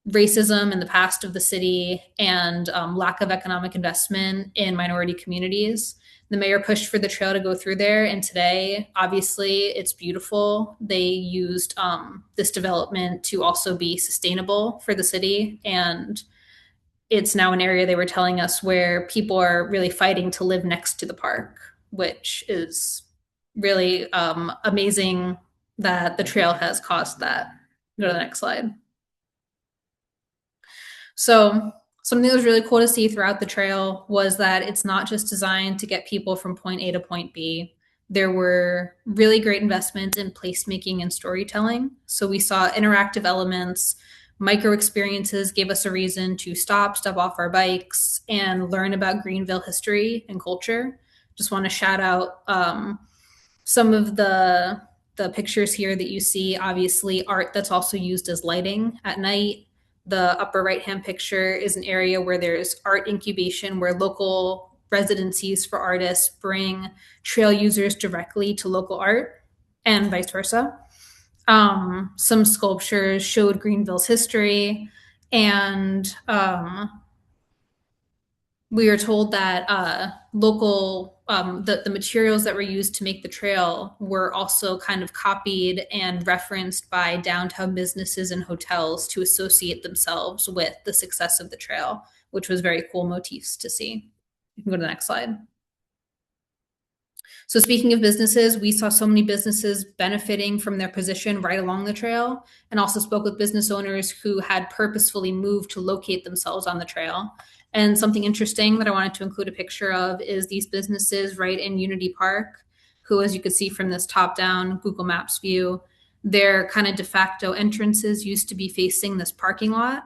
racism in the past of the city and lack of economic investment in minority communities. The mayor pushed for the trail to go through there, and today, obviously, it's beautiful. They used this development to also be sustainable for the city, and it's now an area, they were telling us, where people are really fighting to live next to the park, which is really amazing that the trail has caused that. Go to the next slide. So something that was really cool to see throughout the trail was that it's not just designed to get people from point A to point B. There were really great investments in placemaking and storytelling. So we saw interactive elements, micro experiences gave us a reason to step off our bikes, and learn about Greenville history and culture. Just want to shout out some of the pictures here that you see, obviously art that's also used as lighting at night. The upper right-hand picture is an area where there's art incubation, where local residencies for artists bring trail users directly to local art, and vice versa. Some sculptures showed Greenville's history, and we are told that the materials that were used to make the trail were also kind of copied and referenced by downtown businesses and hotels to associate themselves with the success of the trail, which was very cool motifs to see. You can go to the next slide. So speaking of businesses, we saw so many businesses benefiting from their position right along the trail, and also spoke with business owners who had purposefully moved to locate themselves on the trail. And something interesting that I wanted to include a picture of is these businesses right in Unity Park, who, as you could see from this top-down Google Maps view, their kind of de facto entrances used to be facing this parking lot.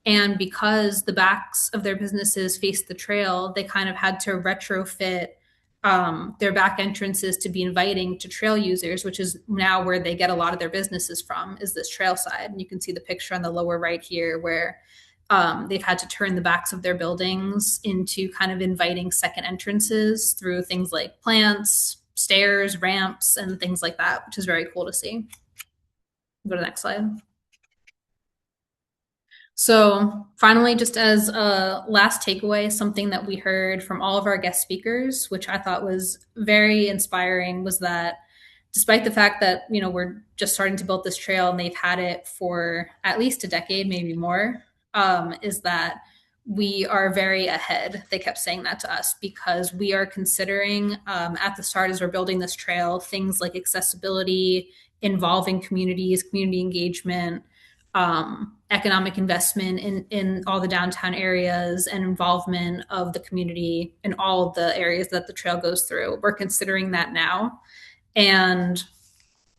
And because the backs of their businesses faced the trail, they kind of had to retrofit their back entrances to be inviting to trail users, which is now where they get a lot of their businesses from, is this trail side. And you can see the picture on the lower right here where they've had to turn the backs of their buildings into kind of inviting second entrances through things like plants, stairs, ramps, and things like that, which is very cool to see. Go to the next slide. So finally, just as a last takeaway, something that we heard from all of our guest speakers, which I thought was very inspiring, was that despite the fact that, you know, we're just starting to build this trail and they've had it for at least a decade, maybe more, is that we are very ahead. They kept saying that to us because we are considering at the start as we're building this trail, things like accessibility, involving communities, community engagement, economic investment in all the downtown areas and involvement of the community in all of the areas that the trail goes through. We're considering that now. And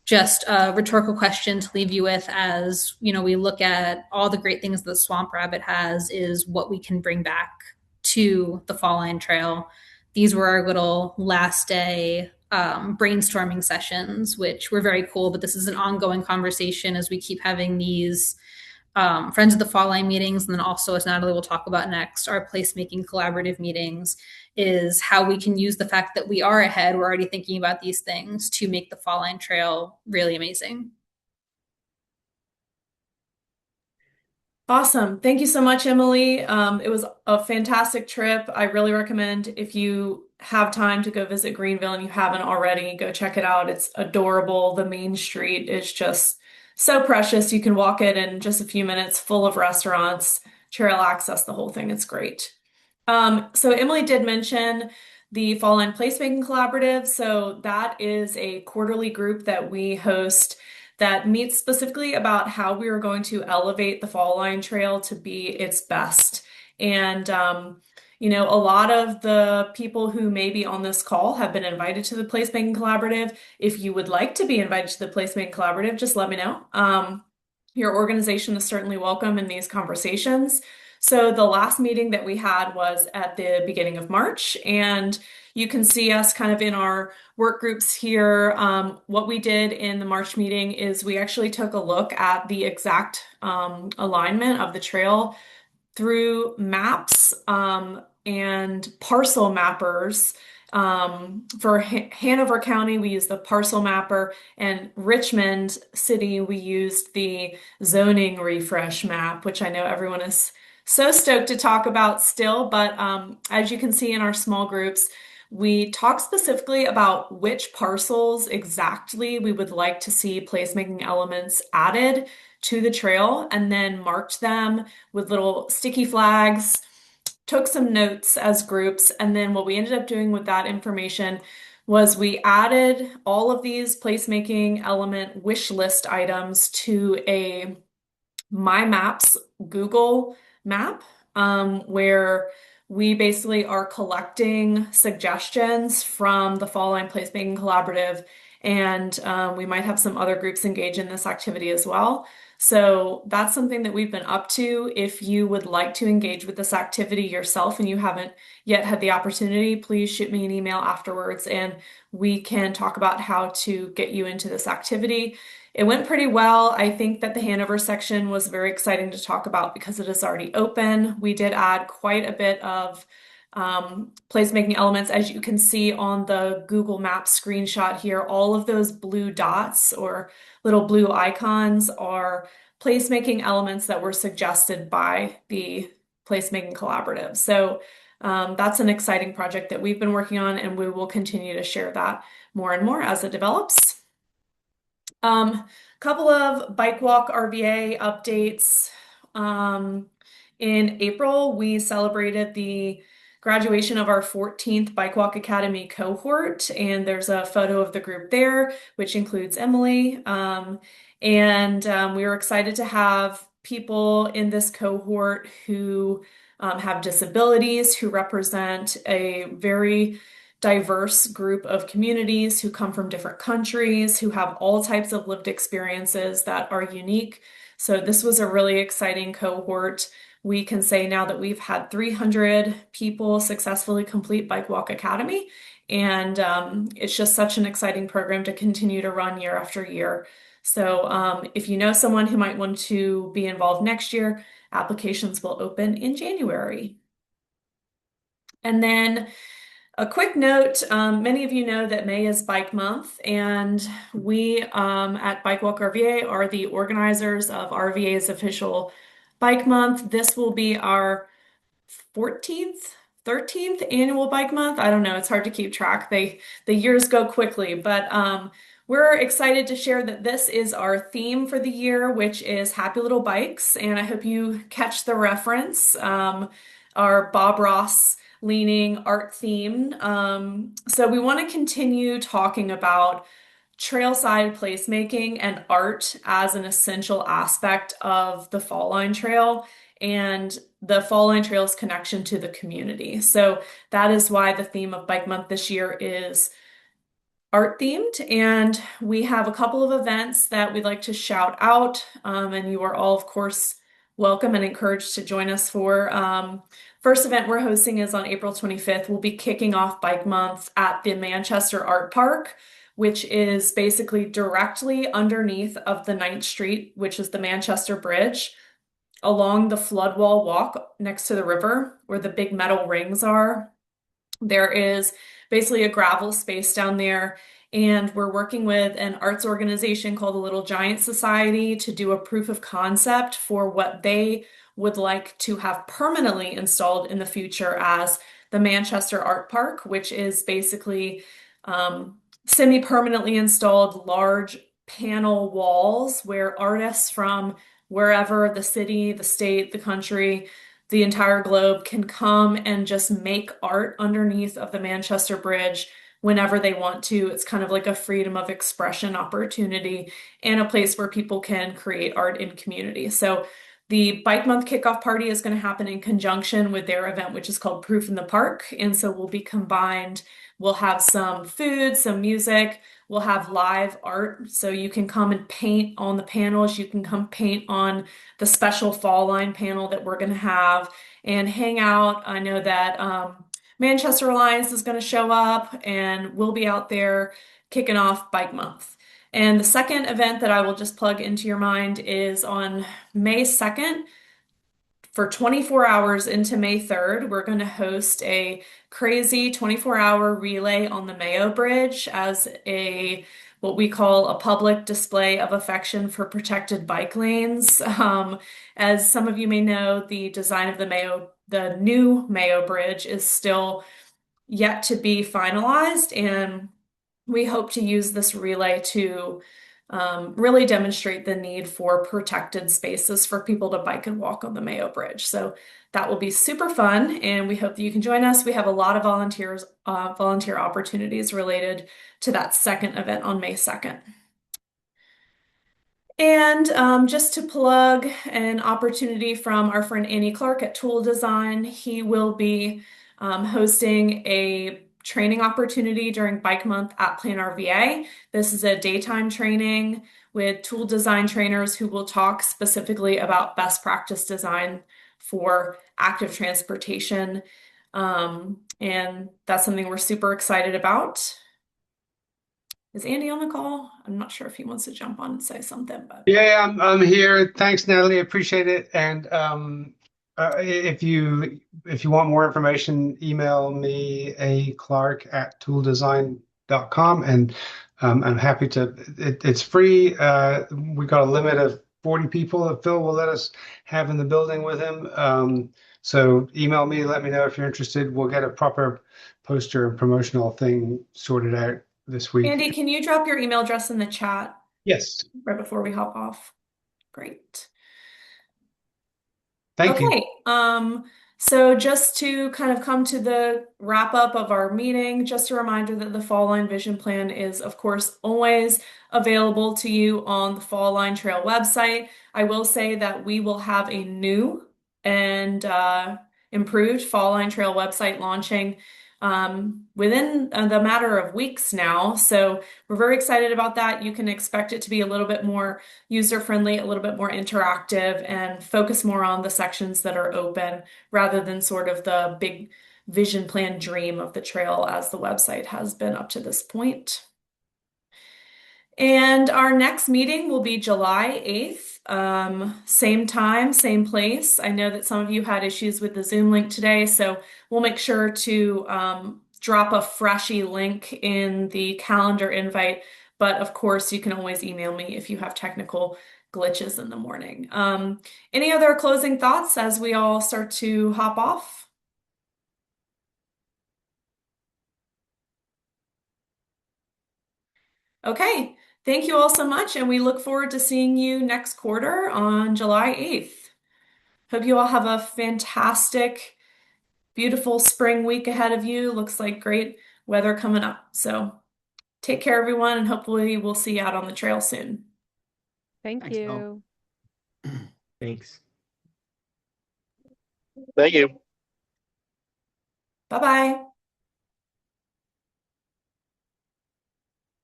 just a rhetorical question to leave you with as, you know, we look at all the great things that Swamp Rabbit has is what we can bring back to the Fall Line Trail. These were our little last day brainstorming sessions, which were very cool, but this is an ongoing conversation as we keep having these Friends of the Fall Line meetings. And then also, as Natalie will talk about next, our placemaking collaborative meetings is how we can use the fact that we are ahead. We're already thinking about these things to make the Fall Line Trail really amazing. Awesome. Thank you so much, Emily. It was a fantastic trip. I really recommend if you have time to go visit Greenville and you haven't already, go check it out. It's adorable. The main street is just so precious. You can walk it in just a few minutes, full of restaurants, trail access, the whole thing. It's great. So Emily did mention the Fall Line Placemaking Collaborative. So that is a quarterly group that we host that meets specifically about how we are going to elevate the Fall Line Trail to be its best. And, you know, a lot of the people who may be on this call have been invited to the Placemaking Collaborative. If you would like to be invited to the Placemaking Collaborative, just let me know. Your organization is certainly welcome in these conversations. So the last meeting that we had was at the beginning of March, and you can see us kind of in our work groups here. What we did in the March meeting is we actually took a look at the exact alignment of the trail through maps and parcel mappers. For Hanover County, we used the parcel mapper, and Richmond City, we used the zoning refresh map, which I know everyone is so stoked to talk about still. But as you can see in our small groups, we talk specifically about which parcels exactly we would like to see placemaking elements added to the trail, and then marked them with little sticky flags, took some notes as groups. And then what we ended up doing with that information was we added all of these placemaking element wish list items to a My Maps Google map, where we basically are collecting suggestions from the Fall Line Placemaking Collaborative, and we might have some other groups engage in this activity as well. So that's something that we've been up to. If you would like to engage with this activity yourself and you haven't yet had the opportunity, please shoot me an email afterwards and we can talk about how to get you into this activity. It went pretty well. I think that the Hanover section was very exciting to talk about because it is already open. We did add quite a bit of placemaking elements. As you can see on the Google Maps screenshot here, all of those blue dots or little blue icons are placemaking elements that were suggested by the Placemaking Collaborative. So that's an exciting project that we've been working on, and we will continue to share that more and more as it develops. Couple of Bike Walk RVA updates. In April, we celebrated the graduation of our 14th Bike Walk Academy cohort, and there's a photo of the group there, which includes Emily. We were excited to have people in this cohort who have disabilities, who represent a very diverse group of communities, who come from different countries, who have all types of lived experiences that are unique. So this was a really exciting cohort. We can say now that we've had 300 people successfully complete Bike Walk Academy, and it's just such an exciting program to continue to run year after year. So if you know someone who might want to be involved next year, applications will open in January. And then a quick note, many of you know that May is Bike Month, and we at Bike Walk RVA are the organizers of RVA's official Bike Month. This will be our 14th, 13th annual Bike Month. I don't know, it's hard to keep track. The years go quickly, but we're excited to share that this is our theme for the year, which is Happy Little Bikes, and I hope you catch the reference. Our Bob Ross leaning art theme. So we want to continue talking about trailside placemaking and art as an essential aspect of the Fall Line Trail and the Fall Line Trail's connection to the community. So that is why the theme of Bike Month this year is art themed, and we have a couple of events that we'd like to shout out, and you are all, of course, welcome and encouraged to join us for. First event we're hosting is on April 25th. We'll be kicking off Bike Month at the Manchester Art Park, which is basically directly underneath of the 9th Street, which is the Manchester Bridge, along the floodwall walk next to the river where the big metal rings are. There is basically a gravel space down there, and we're working with an arts organization called the Little Giant Society to do a proof of concept for what they would like to have permanently installed in the future as the Manchester Art Park, which is basically semi-permanently installed large panel walls where artists from wherever, the city, the state, the country, the entire globe, can come and just make art underneath of the Manchester Bridge whenever they want to. It's kind of like a freedom of expression opportunity and a place where people can create art in community. So the Bike Month kickoff party is going to happen in conjunction with their event, which is called Proof in the Park. And so we'll be combined. We'll have some food, some music. We'll have live art. So you can come and paint on the panels. You can come paint on the special Fall Line panel that we're going to have and hang out. I know that Manchester Alliance is going to show up, and we'll be out there kicking off Bike Month. And the second event that I will just plug into your mind is on May 2nd. For 24 hours into May 3rd, we're going to host a crazy 24-hour relay on the Mayo Bridge as what we call a public display of affection for protected bike lanes. As some of you may know, the design of the new Mayo Bridge is still yet to be finalized, and we hope to use this relay to really demonstrate the need for protected spaces for people to bike and walk on the Mayo Bridge. So that will be super fun, and we hope that you can join us. We have a lot of volunteer opportunities related to that second event on May 2nd. And just to plug an opportunity from our friend Annie Clark at Tool Design, he will be hosting a training opportunity during Bike Month at Plan RVA. This is a daytime training with tool design trainers who will talk specifically about best practice design for active transportation. And that's something we're super excited about. Is Andy on the call? I'm not sure if he wants to jump on and say something, but Yeah, I'm here. Thanks, Natalie. Appreciate it. And if you want more information, email me aclark@tooldesign.com, and I'm happy to. It's free. We got a limit of 40 people that Phil will let us have in the building with him. So email me, let me know if you're interested. We'll get a proper poster and promotional thing sorted out this week. Andy, can you drop your email address in the chat? Yes. Right before we hop off. Great. Thank you. Okay, so just to kind of come to the wrap up of our meeting, just a reminder that the Fall Line Vision Plan is, of course, always available to you on the Fall Line Trail website. I will say that we will have a new and improved Fall Line Trail website launching within the matter of weeks now. So we're very excited about that. You can expect it to be a little bit more user-friendly, a little bit more interactive, and focus more on the sections that are open rather than sort of the big vision plan dream of the trail as the website has been up to this point. And our next meeting will be July 8th, same time, same place. I know that some of you had issues with the Zoom link today, so we'll make sure to drop a freshy link in the calendar invite. But of course, you can always email me if you have technical glitches in the morning. Any other closing thoughts as we all start to hop off? Okay, thank you all so much, and we look forward to seeing you next quarter on July 8th. Hope you all have a fantastic, beautiful spring week ahead of you. Looks like great weather coming up. So take care, everyone, and hopefully we'll see you out on the trail soon. Thank Thanks, you. Bill. Thanks. Thank you. Bye-bye.